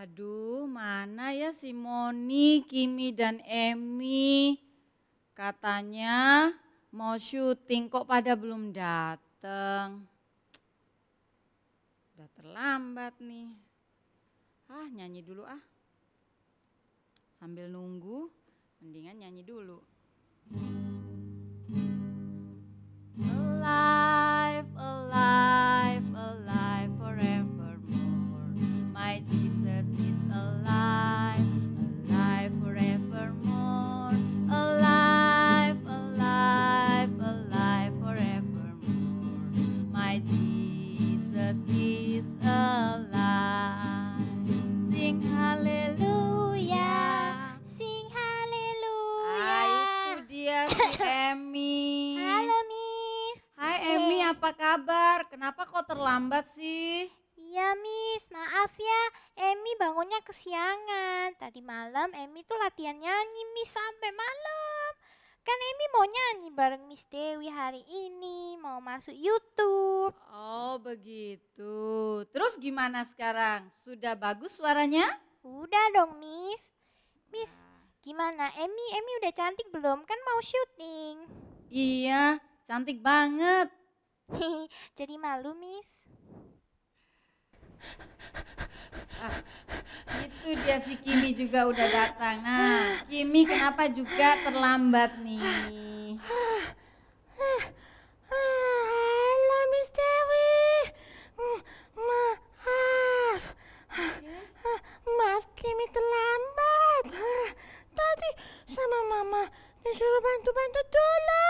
Aduh, mana ya si Moni, Kimi, dan Emi? Katanya mau syuting, kok pada belum dateng. Udah terlambat nih. Nyanyi dulu ah. Sambil nunggu, mendingan nyanyi dulu. Alive, alive, alive forevermore. My Jesus is alive, alive forevermore. Alive, alive, alive forevermore. My Jesus is alive. Sing haleluya, Sing haleluya. Itu dia si Emi. Halo Miss. Hai Emi, apa kabar? Kenapa kok terlambat sih? Iya Miss, maaf ya, Emi bangunnya kesiangan. Tadi malam Emi tuh latihan nyanyi Miss sampai malam. Kan Emi mau nyanyi bareng Miss Dewi hari ini, mau masuk YouTube. Oh begitu. Terus gimana sekarang? Sudah bagus suaranya? Udah dong Miss. Miss, gimana? Emi udah cantik belum? Kan mau syuting. Iya, cantik banget. Jadi malu Miss. Itu dia si Kimi juga udah datang. Nah, Kimi kenapa juga terlambat nih? Halo Miss Dewi. Maaf. Maaf Kimi terlambat. Tadi sama mama disuruh bantu-bantu dulu.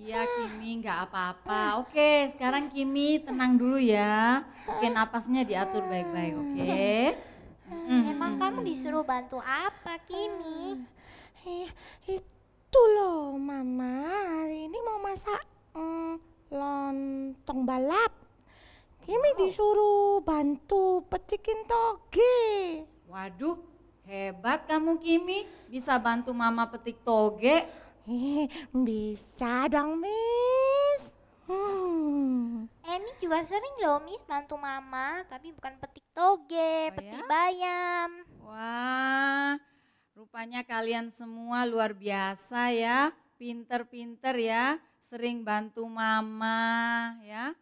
Iya Kimi, nggak apa-apa. Oke, sekarang Kimi tenang dulu ya. Oke, napasnya diatur baik-baik, oke? Emang kamu disuruh bantu apa Kimi? Itu loh mama, hari ini mau masak lontong balap. Kimi disuruh bantu petikin toge. Waduh, hebat kamu Kimi, bisa bantu mama petik toge. Bisa dong Miss. Emi juga sering loh Miss bantu mama, tapi bukan petik toge, Oh petik ya? bayam. Wah, rupanya kalian semua luar biasa ya, pinter-pinter ya, sering bantu mama ya.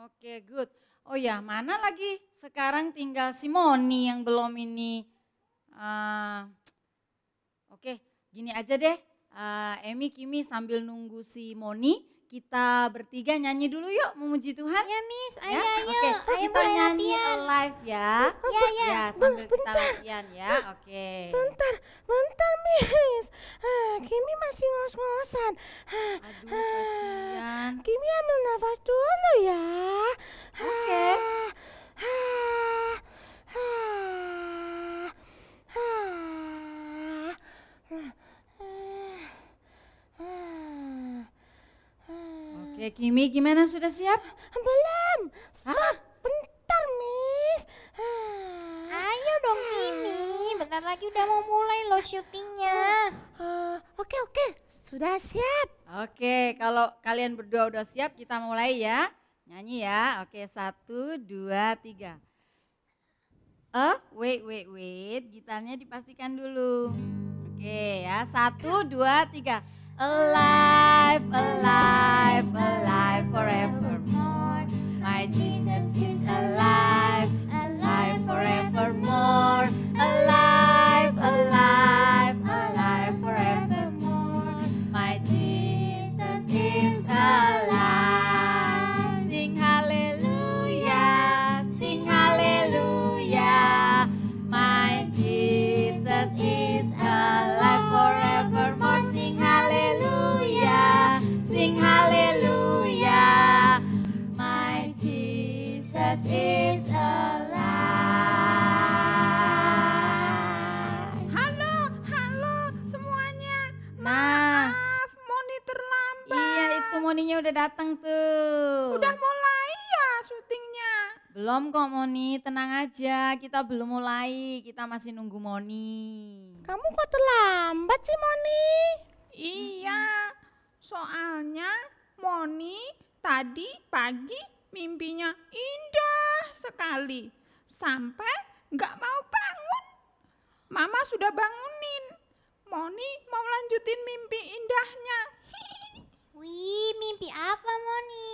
Oke, good. Oh ya, mana lagi sekarang tinggal si Moni yang belum ini. Oke, gini aja deh. Emi, Kimi sambil nunggu si Moni, kita bertiga nyanyi dulu yuk memuji Tuhan. Ya Miss, Ya, ayo, oke. ayo Kita mulai nyanyi latihan. live ya. Ya, sambil kita latihan ya. Oke. Bentar Miss. Kimi masih ngos-ngosan. Aduh, kasihan. Kimi ambil nafas dulu ya. Oke. Oke, Kimi gimana, sudah siap? Belum. Bentar Miss. Ayo dong Kimi, bentar lagi udah mau mulai loh syutingnya. Oke, sudah siap. Oke, kalau kalian berdua udah siap, kita mulai ya. Nyanyi ya. Oke, 1, 2, 3. Wait. Gitarnya dipastikan dulu. Oke ya, 1, 2, 3. Alive, alive, alive forevermore. My Jesus is alive, alive forevermore. Alive, alive, alive forevermore. My Jesus is alive. Sing hallelujah, sing hallelujah. My Jesus is alive forevermore. Sing hallelujah, sing hallelujah. My Jesus is alive. Halo semuanya. Nah, Maaf, Moni terlambat. iya itu Moninya udah datang tuh. Udah mulai ya syutingnya. Belum kok Moni, tenang aja, kita belum mulai, kita masih nunggu Moni. Kamu kok terlambat sih Moni? Iya, soalnya Moni tadi pagi mimpinya indah sekali. Sampai nggak mau bangun. Mama sudah bangunin. Moni mau lanjutin mimpi indahnya. Wih, mimpi apa Moni?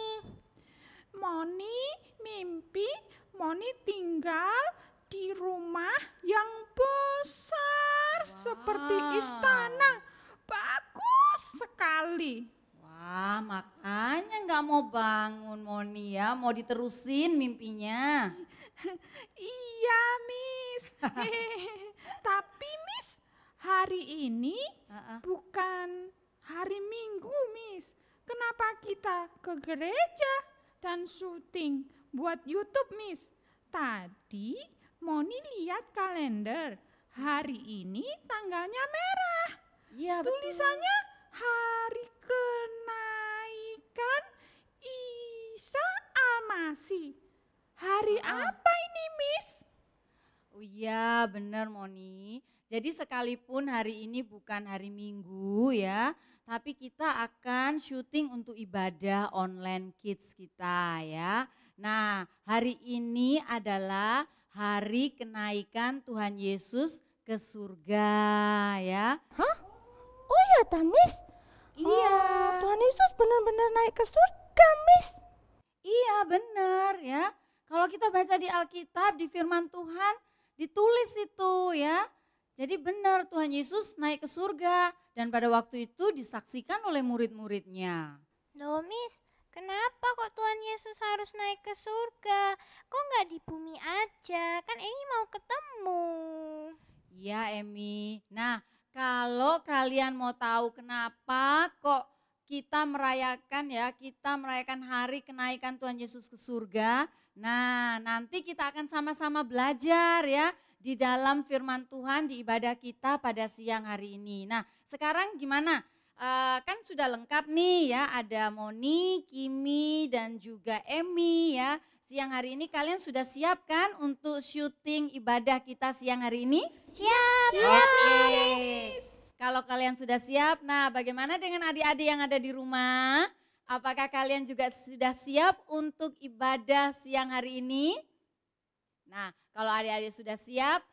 Moni mimpi Moni tinggal di rumah yang besar seperti istana. Bagus sekali. Wah, makanya nggak mau bangun Moni ya, mau diterusin mimpinya. Iya, Miss. Tapi Miss, hari ini bukan hari Minggu, Miss. Kenapa kita ke gereja dan syuting buat YouTube, Miss? Tadi Moni lihat kalender. Hari ini tanggalnya merah. Iya, betul. Tulisannya hari kenaikan Isa Almasih. Hari apa ini, Miss? Oh iya, benar Moni. Jadi sekalipun hari ini bukan hari Minggu ya, tapi kita akan syuting untuk ibadah online kids kita ya. Nah, hari ini adalah hari kenaikan Tuhan Yesus ke surga ya. Hah? Oh ya, Miss? Iya. Tuhan Yesus benar-benar naik ke surga, Miss. Iya benar ya. Kalau kita baca di Alkitab, di firman Tuhan, ditulis itu ya. Jadi benar Tuhan Yesus naik ke surga dan pada waktu itu disaksikan oleh murid-muridnya. Loh Miss, kenapa kok Tuhan Yesus harus naik ke surga? Kok nggak di bumi aja? Kan Emi mau ketemu. Iya Emi. Nah kalau kalian mau tahu kenapa kok kita merayakan hari kenaikan Tuhan Yesus ke surga. Nah nanti kita akan sama-sama belajar ya di dalam firman Tuhan di ibadah kita pada siang hari ini. Nah sekarang gimana? Kan sudah lengkap nih ya, ada Moni, Kimi dan juga Emi ya. Siang hari ini kalian sudah siap kan untuk syuting ibadah kita siang hari ini? Siap. Oke. Kalau kalian sudah siap, nah bagaimana dengan adik-adik yang ada di rumah? Apakah kalian juga sudah siap untuk ibadah siang hari ini? Nah, kalau adik-adik sudah siap,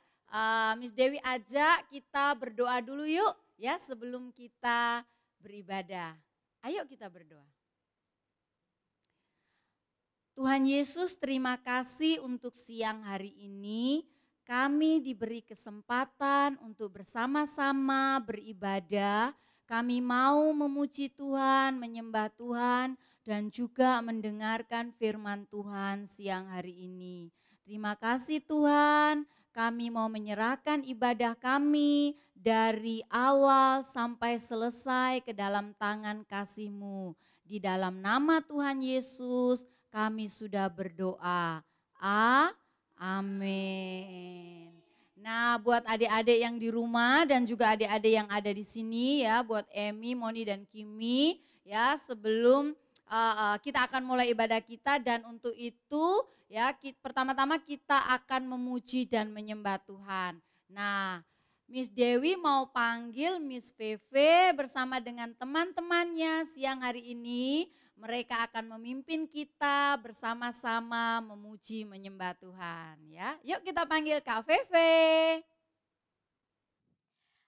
Miss Dewi ajak kita berdoa dulu yuk ya sebelum kita beribadah. Ayo kita berdoa. Tuhan Yesus, terima kasih untuk siang hari ini. Kami diberi kesempatan untuk bersama-sama beribadah. Kami mau memuji Tuhan, menyembah Tuhan, dan juga mendengarkan firman Tuhan siang hari ini. Terima kasih Tuhan, kami mau menyerahkan ibadah kami dari awal sampai selesai ke dalam tangan kasih-Mu. Di dalam nama Tuhan Yesus kami sudah berdoa. Amin. Nah buat adik-adik yang di rumah dan juga adik-adik yang ada di sini ya, buat Emi, Moni dan Kimi ya, sebelum kita akan mulai ibadah kita dan untuk itu ya pertama-tama kita akan memuji dan menyembah Tuhan. Nah Miss Dewi mau panggil Miss Feve bersama dengan teman-temannya siang hari ini. Mereka akan memimpin kita bersama-sama memuji menyembah Tuhan ya. Yuk kita panggil Kak Feve.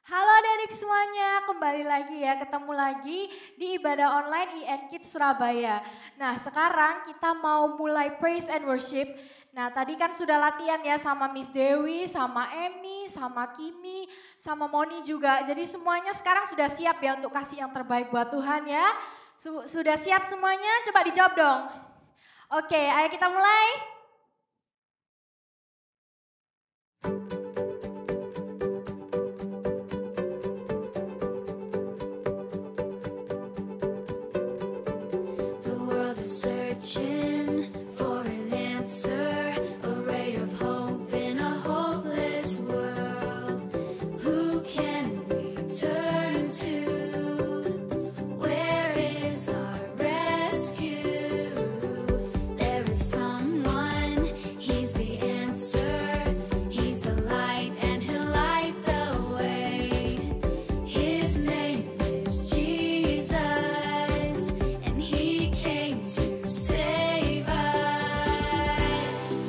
Halo adik-adik semuanya, kembali lagi ya, ketemu lagi di ibadah online IN Kids Surabaya. Nah sekarang kita mau mulai praise and worship. Nah tadi kan sudah latihan ya sama Miss Dewi, sama Emi, sama Kimi, sama Moni juga. Jadi semuanya sekarang sudah siap ya untuk kasih yang terbaik buat Tuhan ya. Sudah siap semuanya? Coba dijawab dong. Oke, ayo kita mulai. The world is searching for an answer, a ray of hope in a hopeless world. Who can we turn to? Where is our rescue? There is someone, he's the answer. He's the light and he'll light the way. His name is Jesus, and he came to save us.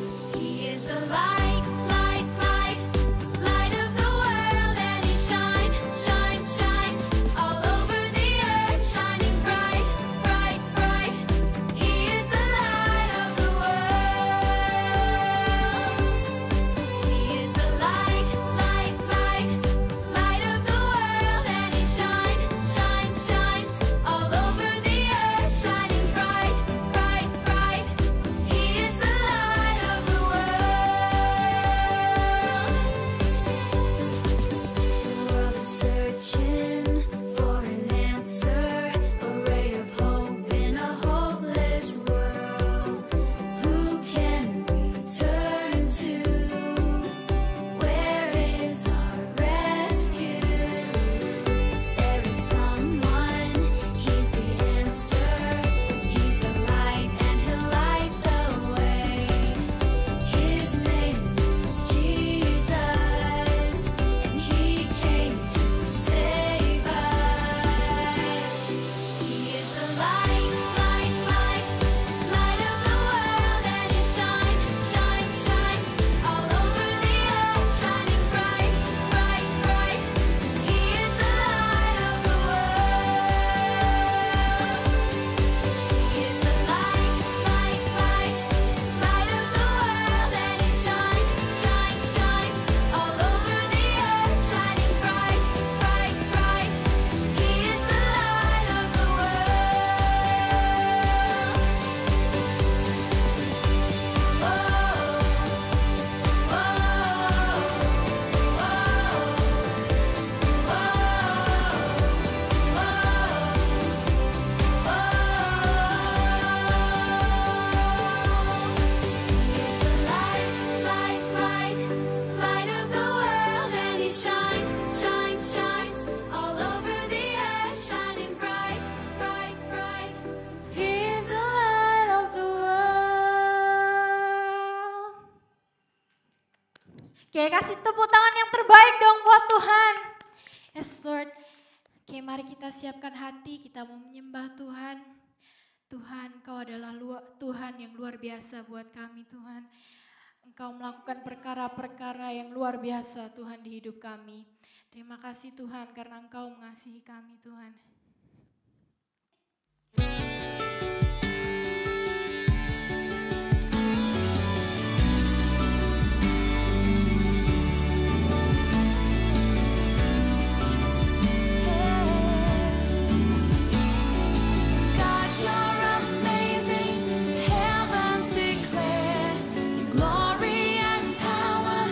Oke, kasih tepuk tangan yang terbaik dong buat Tuhan. Yes Lord. Oke, mari kita siapkan hati, kita mau menyembah Tuhan. Tuhan, Engkau adalah Tuhan yang luar biasa buat kami Tuhan. Engkau melakukan perkara-perkara yang luar biasa Tuhan di hidup kami. Terima kasih Tuhan karena Engkau mengasihi kami Tuhan. God, you're amazing. Heavens declare your glory and power.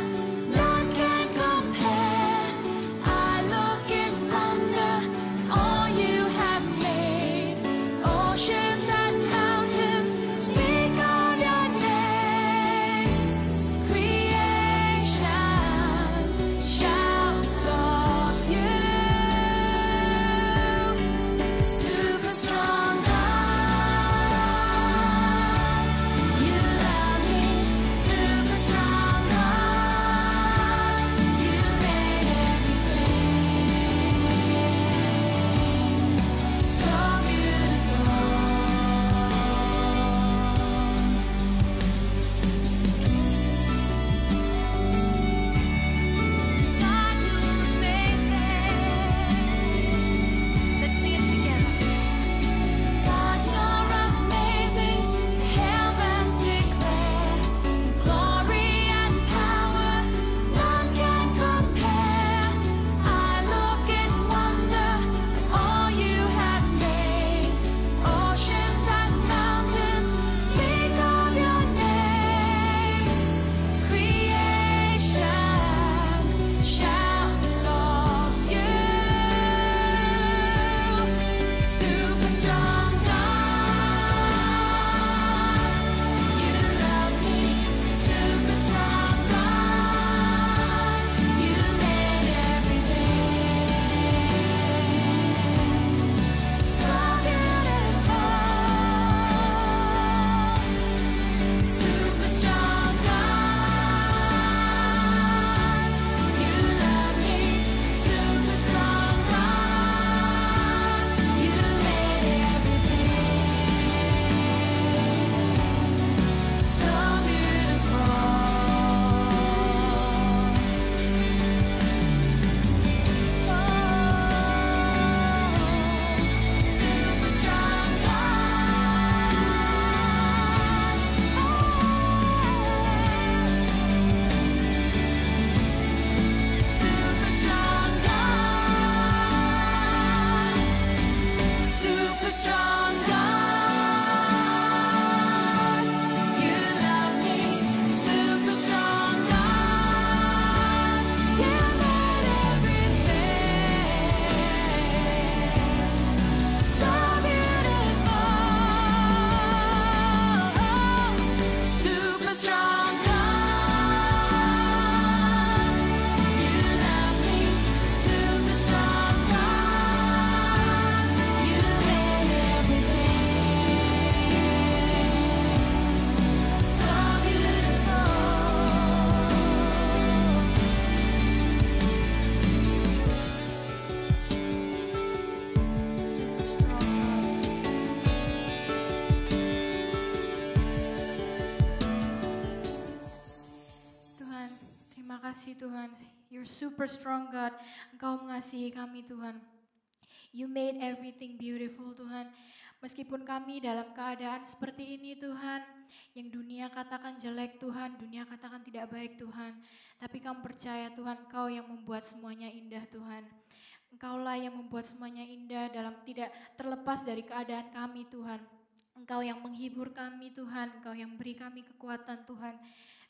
None can compare. I look in wonder at all you have made. Oceans and mountains speak of your name. Creation shouts of you. Super strong God, you love me. Super strong God, you made everything so beautiful. God, you're amazing. Let's sing it together. God, you're amazing. The heavens declare your glory and power. None can compare. I look in wonder at all you have made. Oceans and mountains speak of your name. Creation shouts of you. Super strong God, you love me. Super strong God, you made everything so beautiful. Super strong God, you love me. Super strong God, you made everything so beautiful. Super strong Super strong God, you love me. Super strong God, you made everything so beautiful. Super strong God, you love me. Super strong God, you made everything so beautiful. Super strong Tuhan, terima kasih Tuhan. You're super strong God. Engkau mengasihi kami Tuhan. You made everything beautiful Tuhan. Meskipun kami dalam keadaan seperti ini Tuhan, yang dunia katakan jelek Tuhan, dunia katakan tidak baik Tuhan. Tapi kami percaya Tuhan, Engkau yang membuat semuanya indah Tuhan. Engkaulah yang membuat semuanya indah dalam tidak terlepas dari keadaan kami Tuhan. Engkau yang menghibur kami Tuhan, Engkau yang beri kami kekuatan Tuhan.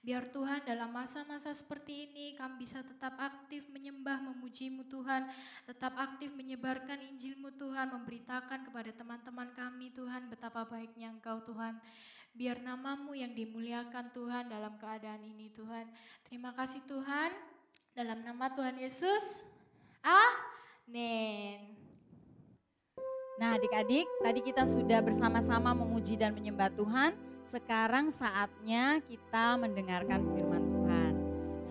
Biar Tuhan dalam masa-masa seperti ini kami bisa tetap aktif menyembah, memuji-Mu Tuhan. Tetap aktif menyebarkan Injil-Mu Tuhan, memberitakan kepada teman-teman kami Tuhan betapa baiknya Engkau Tuhan. Biar nama-Mu yang dimuliakan Tuhan dalam keadaan ini Tuhan. Terima kasih Tuhan, dalam nama Tuhan Yesus, amin. Nah adik-adik, tadi kita sudah bersama-sama memuji dan menyembah Tuhan. Sekarang saatnya kita mendengarkan firman Tuhan.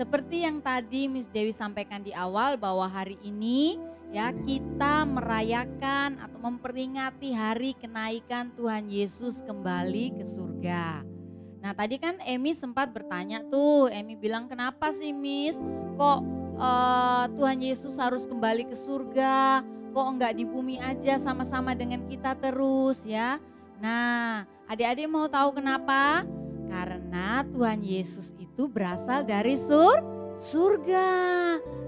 seperti yang tadi Miss Dewi sampaikan di awal bahwa hari ini ya kita merayakan atau memperingati hari kenaikan Tuhan Yesus kembali ke surga. Nah tadi kan Emi sempat bertanya tuh, Emi bilang kenapa sih Miss kok Tuhan Yesus harus kembali ke surga, kok enggak di bumi aja sama-sama dengan kita terus ya. Nah adik-adik mau tahu kenapa? Karena Tuhan Yesus itu berasal dari surga.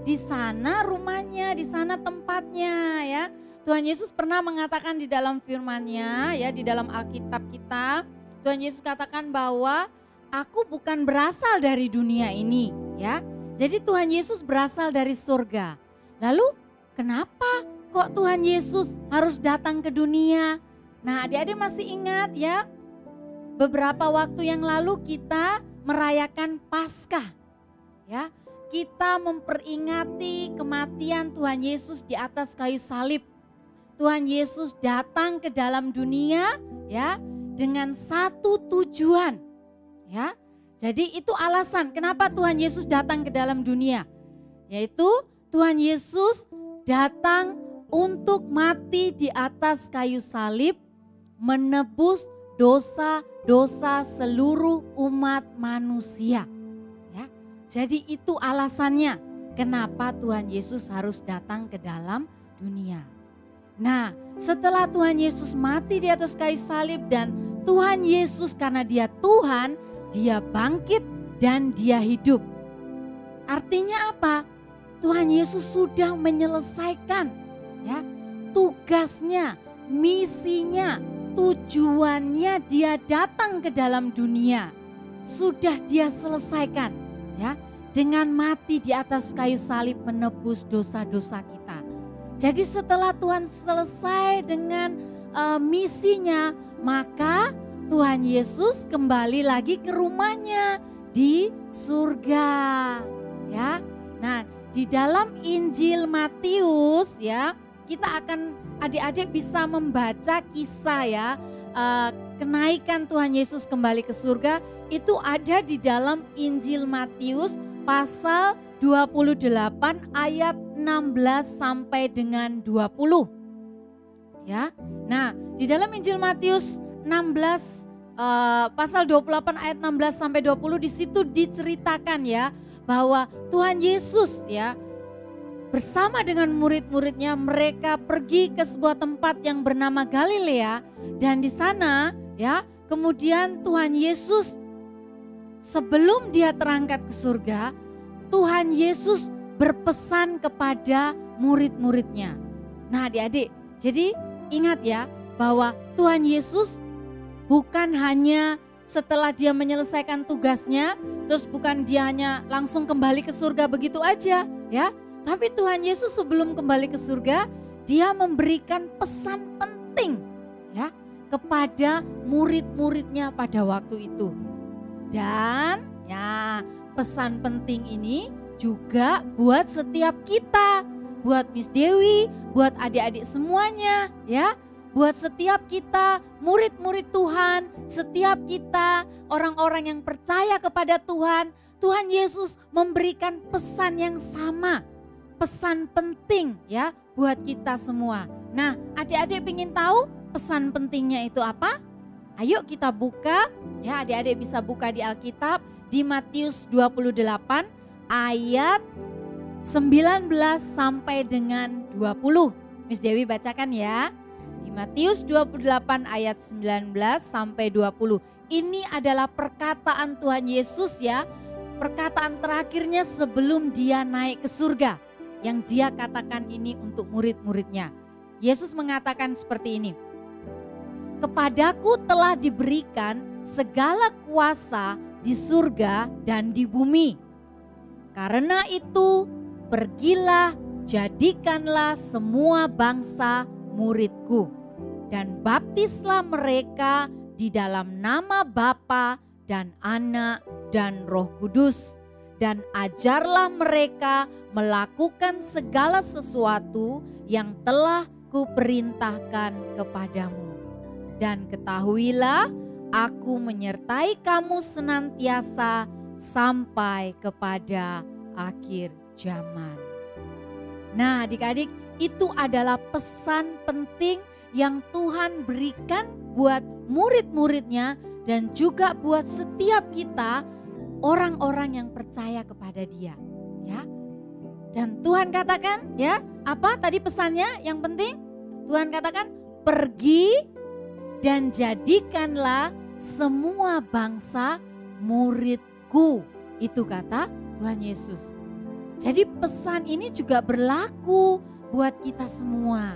Di sana rumahnya, di sana tempatnya ya. Tuhan Yesus pernah mengatakan di dalam firman-Nya ya, di dalam Alkitab kita, Tuhan Yesus katakan bahwa aku bukan berasal dari dunia ini ya. Jadi Tuhan Yesus berasal dari surga. Lalu kenapa kok Tuhan Yesus harus datang ke dunia? Nah adik-adik masih ingat ya, beberapa waktu yang lalu kita merayakan Paskah ya. Kita memperingati kematian Tuhan Yesus di atas kayu salib. Tuhan Yesus datang ke dalam dunia ya dengan satu tujuan ya. Jadi itu alasan kenapa Tuhan Yesus datang ke dalam dunia. Yaitu Tuhan Yesus datang untuk mati di atas kayu salib menebus dosa-dosa seluruh umat manusia. Ya. Jadi itu alasannya kenapa Tuhan Yesus harus datang ke dalam dunia. Nah, setelah Tuhan Yesus mati di atas kayu salib dan Tuhan Yesus karena dia Tuhan, dia bangkit dan dia hidup. Artinya apa? Tuhan Yesus sudah menyelesaikan ya tugasnya, misinya, tujuannya dia datang ke dalam dunia. Sudah dia selesaikan ya dengan mati di atas kayu salib menebus dosa-dosa kita. Jadi setelah Tuhan selesai dengan misinya, maka Tuhan Yesus kembali lagi ke rumahnya di surga ya. Nah, di dalam Injil Matius ya, kita akan adik-adik bisa membaca kisah ya kenaikan Tuhan Yesus kembali ke surga. Itu ada di dalam Injil Matius pasal 28 ayat 16 sampai dengan 20. Ya. Nah, di dalam Injil Matius 16 pasal 28 ayat 16 sampai 20 di situ diceritakan ya bahwa Tuhan Yesus ya bersama dengan murid-muridnya mereka pergi ke sebuah tempat yang bernama Galilea dan di sana ya kemudian Tuhan Yesus sebelum dia terangkat ke surga, Tuhan Yesus berpesan kepada murid-muridnya. Nah adik-adik, jadi ingat ya bahwa Tuhan Yesus bukan hanya setelah dia menyelesaikan tugasnya, terus bukan dia hanya langsung kembali ke surga begitu aja ya. Tapi Tuhan Yesus sebelum kembali ke surga, dia memberikan pesan penting ya kepada murid-muridnya pada waktu itu. Dan ya pesan penting ini juga buat setiap kita, buat Miss Dewi, buat adik-adik semuanya ya. Buat setiap kita murid-murid Tuhan, setiap kita orang-orang yang percaya kepada Tuhan, Tuhan Yesus memberikan pesan yang sama, pesan penting ya buat kita semua. Nah adik-adik ingin tahu pesan pentingnya itu apa? Ayo kita buka ya, adik-adik bisa buka di Alkitab di Matius 28 ayat 19 sampai dengan 20. Miss Dewi bacakan ya. Di Matius 28 ayat 19 sampai 20. Ini adalah perkataan Tuhan Yesus ya. Perkataan terakhirnya sebelum dia naik ke surga. Yang dia katakan ini untuk murid-muridnya. Yesus mengatakan seperti ini. Kepadaku telah diberikan segala kuasa di surga dan di bumi. Karena itu pergilah, jadikanlah semua bangsa muridku dan baptislah mereka di dalam nama Bapa dan Anak dan Roh Kudus dan ajarlah mereka melakukan segala sesuatu yang telah kuperintahkan kepadamu. Dan ketahuilah aku menyertai kamu senantiasa sampai kepada akhir zaman. Nah, adik-adik, itu adalah pesan penting yang Tuhan berikan buat murid-muridnya dan juga buat setiap kita, orang-orang yang percaya kepada Dia, ya. Dan Tuhan katakan, ya, apa tadi pesannya yang penting? Tuhan katakan, pergi dan jadikanlah semua bangsa muridku. Itu kata Tuhan Yesus. Jadi pesan ini juga berlaku buat kita semua,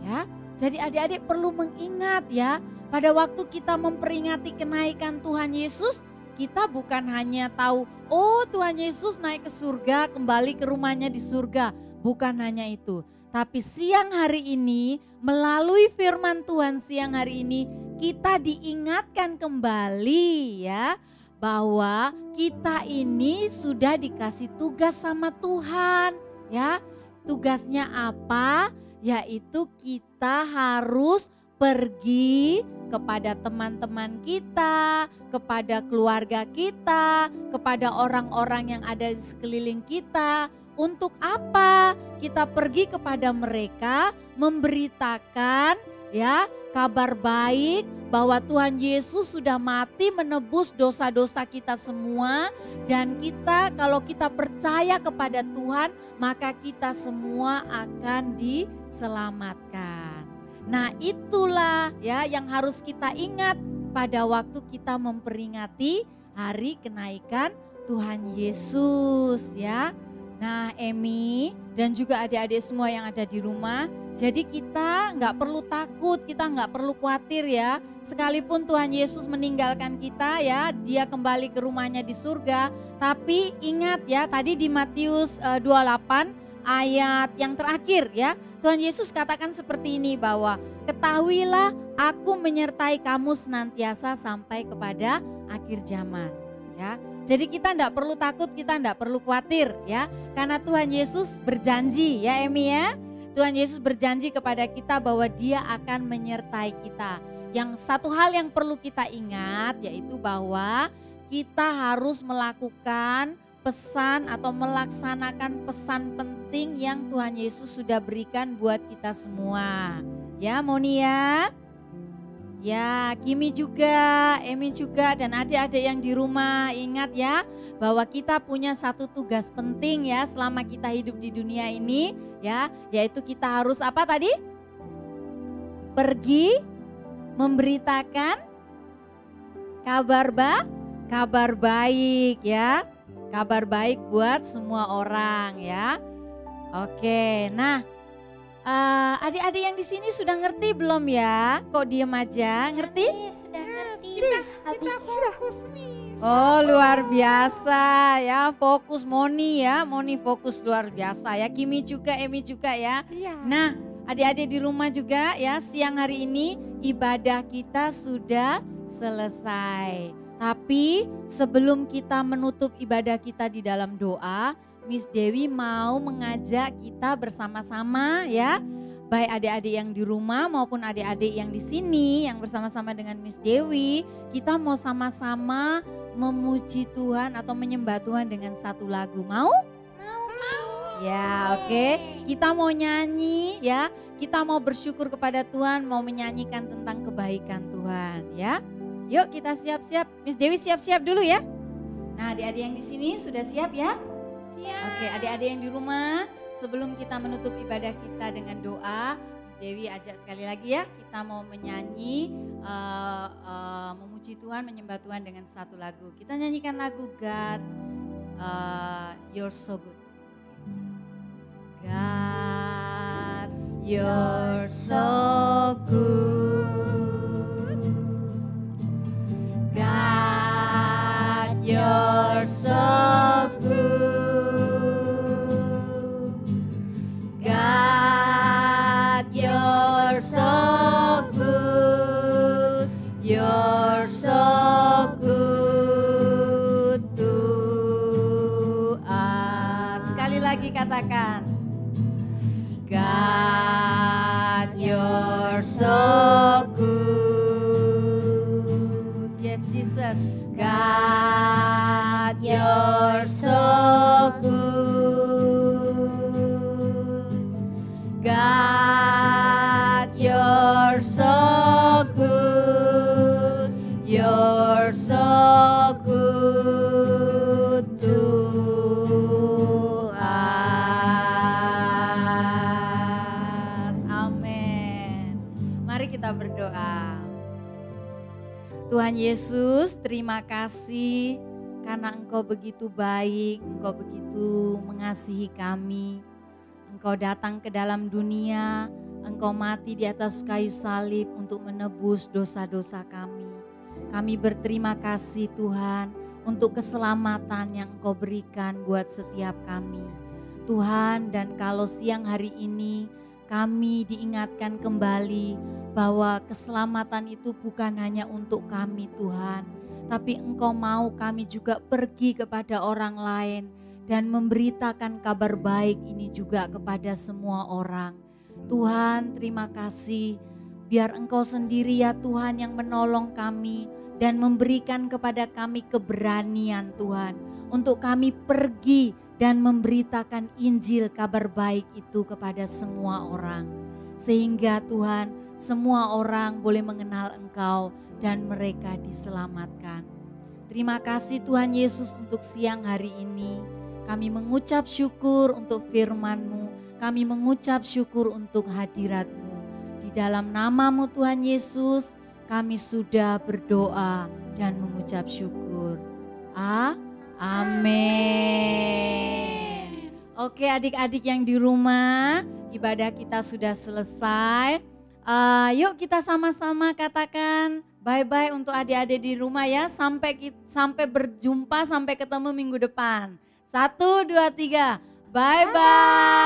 ya. Jadi adik-adik perlu mengingat, ya, pada waktu kita memperingati kenaikan Tuhan Yesus, kita bukan hanya tahu, oh Tuhan Yesus naik ke surga, kembali ke rumahnya di surga. Bukan hanya itu, tapi siang hari ini melalui firman Tuhan siang hari ini kita diingatkan kembali, ya, bahwa kita ini sudah dikasih tugas sama Tuhan, ya. Tugasnya apa? Yaitu kita harus pergi kepada teman-teman kita, kepada keluarga kita, kepada orang-orang yang ada di sekeliling kita. Untuk apa? Kita pergi kepada mereka memberitakan, ya, kabar baik bahwa Tuhan Yesus sudah mati menebus dosa-dosa kita semua, dan kita, kalau kita percaya kepada Tuhan, maka kita semua akan diselamatkan. Nah, itulah, ya, yang harus kita ingat pada waktu kita memperingati hari kenaikan Tuhan Yesus, ya. Nah, Emi dan juga adik-adik semua yang ada di rumah, jadi kita nggak perlu takut, kita nggak perlu khawatir, ya. Sekalipun Tuhan Yesus meninggalkan kita, ya, Dia kembali ke rumahnya di surga. Tapi ingat, ya, tadi di Matius 28 ayat yang terakhir, ya, Tuhan Yesus katakan seperti ini, bahwa ketahuilah aku menyertai kamu senantiasa sampai kepada akhir zaman, ya. Jadi kita enggak perlu takut, kita enggak perlu khawatir, ya. Karena Tuhan Yesus berjanji, ya Emi, ya. Tuhan Yesus berjanji kepada kita bahwa Dia akan menyertai kita. Yang satu hal yang perlu kita ingat yaitu bahwa kita harus melakukan pesan atau melaksanakan pesan penting yang Tuhan Yesus sudah berikan buat kita semua. Ya, Moni, ya. Ya, Kimi juga, Emi juga, dan adik-adik yang di rumah, ingat, ya, bahwa kita punya satu tugas penting, ya, selama kita hidup di dunia ini, ya, yaitu kita harus apa tadi? Pergi memberitakan kabar baik, ya. Kabar baik buat semua orang, ya. Oke, nah, adik-adik yang di sini sudah ngerti belum, ya? Kok diem aja? Ngerti? Sudah ngerti. Kita fokus, Miss. Oh, luar biasa, ya. Fokus Moni, ya. Moni fokus luar biasa, ya. Kimi juga, Emi juga, ya. Iya. Nah, adik-adik di rumah juga, ya. Siang hari ini ibadah kita sudah selesai. Tapi sebelum kita menutup ibadah kita di dalam doa, Miss Dewi mau mengajak kita bersama-sama, ya, baik adik-adik yang di rumah maupun adik-adik yang di sini yang bersama-sama dengan Miss Dewi, kita mau sama-sama memuji Tuhan atau menyembah Tuhan dengan satu lagu. Mau? Mau. Ya, oke. Kita mau nyanyi, ya. Kita mau bersyukur kepada Tuhan, mau menyanyikan tentang kebaikan Tuhan, ya. Yuk kita siap-siap. Miss Dewi siap-siap dulu, ya. Nah, adik-adik yang di sini sudah siap, ya? Oke, adik-adik yang di rumah, sebelum kita menutup ibadah kita dengan doa, Miss Dewi ajak sekali lagi, ya, kita mau menyanyi, memuji Tuhan, menyembah Tuhan dengan satu lagu. Kita nyanyikan lagu God, You're So Good. God, You're so good. God, You're so good. God, You're so good. You're so good to us. Sekali lagi katakan. God, You're so good. Yes, Jesus. God, you're so good. God, you're so good. You're so good to us. Amin. Mari kita berdoa. Tuhan Yesus, terima kasih karena Engkau begitu baik, Engkau begitu mengasihi kami. Engkau datang ke dalam dunia, Engkau mati di atas kayu salib untuk menebus dosa-dosa kami. Kami berterima kasih Tuhan untuk keselamatan yang Engkau berikan buat setiap kami. Tuhan, dan kalau siang hari ini kami diingatkan kembali bahwa keselamatan itu bukan hanya untuk kami Tuhan, tapi Engkau mau kami juga pergi kepada orang lain dan memberitakan kabar baik ini juga kepada semua orang. Tuhan, terima kasih, biar Engkau sendiri ya Tuhan yang menolong kami dan memberikan kepada kami keberanian Tuhan, untuk kami pergi dan memberitakan Injil kabar baik itu kepada semua orang. Sehingga Tuhan, semua orang boleh mengenal Engkau dan mereka diselamatkan. Terima kasih Tuhan Yesus untuk siang hari ini. Kami mengucap syukur untuk firman-Mu. Kami mengucap syukur untuk hadirat-Mu. Di dalam nama-Mu Tuhan Yesus, kami sudah berdoa dan mengucap syukur. Amin. Oke adik-adik yang di rumah, ibadah kita sudah selesai. Yuk kita sama-sama katakan bye-bye untuk adik-adik di rumah ya. Sampai berjumpa, sampai ketemu minggu depan. 1, 2, 3. Bye-bye.